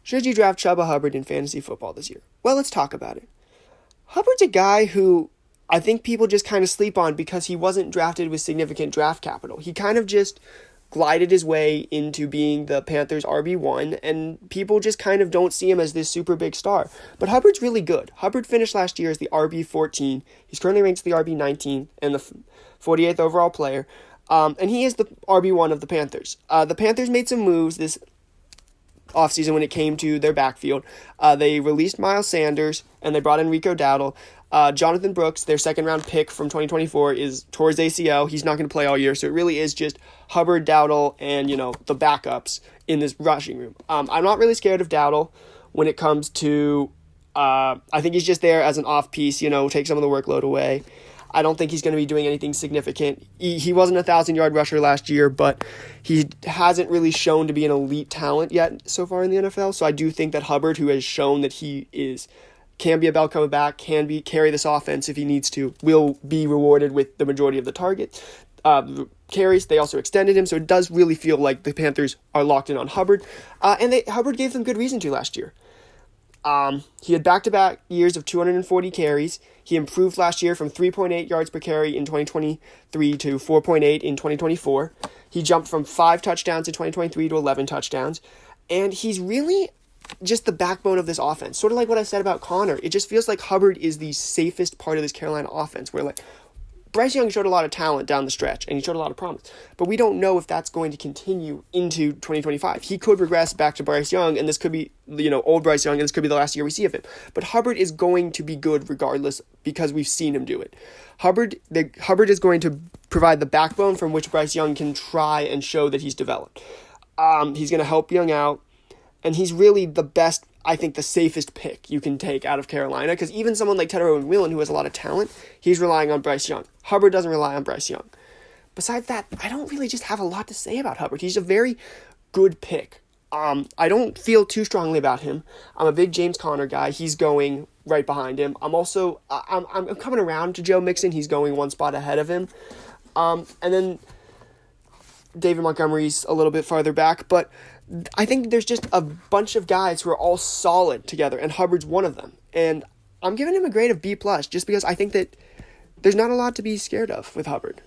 Should you draft Chuba Hubbard in fantasy football this year? Well, let's talk about it. Hubbard's a guy who I think people just kind of sleep on because he wasn't drafted with significant draft capital. He kind of just glided his way into being the Panthers' RB1, and people just kind of don't see him as this super big star. But Hubbard's really good. Hubbard finished last year as the RB14. He's currently ranked the RB19 and the 48th overall player. And he is the RB1 of the Panthers. The Panthers made some moves this offseason when it came to their backfield. They released Miles Sanders, and they brought in Rico Dowdle. Jonathan Brooks, their second-round pick from 2024, is towards ACL. He's not going to play all year, so it really is just Hubbard, Dowdle, and, the backups in this rushing room. I'm not really scared of Dowdle when it comes to... I think he's just there as an off-piece, take some of the workload away. I don't think he's going to be doing anything significant. He wasn't a 1,000-yard rusher last year, but he hasn't really shown to be an elite talent yet so far in the NFL. So I do think that Hubbard, who has shown that can be a bell coming back, carry this offense if he needs to, will be rewarded with the majority of the targets. Carries, they also extended him, so it does really feel like the Panthers are locked in on Hubbard. Hubbard gave them good reason to last year. He had back-to-back years of 240 carries. He improved last year from 3.8 yards per carry in 2023 to 4.8 in 2024. He jumped from 5 touchdowns in 2023 to 11 touchdowns. And he's really just the backbone of this offense. Sort of like what I said about Connor. It just feels like Hubbard is the safest part of this Carolina offense, where Bryce Young showed a lot of talent down the stretch, and he showed a lot of promise. But we don't know if that's going to continue into 2025. He could regress back to Bryce Young, and this could be, old Bryce Young, and this could be the last year we see of him. But Hubbard is going to be good regardless because we've seen him do it. Hubbard is going to provide the backbone from which Bryce Young can try and show that he's developed. He's going to help Young out, and he's really the best, I think, the safest pick you can take out of Carolina, because even someone like Tedder McMillan, who has a lot of talent, he's relying on Bryce Young. Hubbard doesn't rely on Bryce Young. Besides that, I don't really just have a lot to say about Hubbard. He's a very good pick. I don't feel too strongly about him. I'm a big James Conner guy. He's going right behind him. I'm coming around to Joe Mixon. He's going one spot ahead of him. And then David Montgomery's a little bit farther back, but I think there's just a bunch of guys who are all solid together, and Hubbard's one of them. And I'm giving him a grade of B+, just because I think that there's not a lot to be scared of with Hubbard.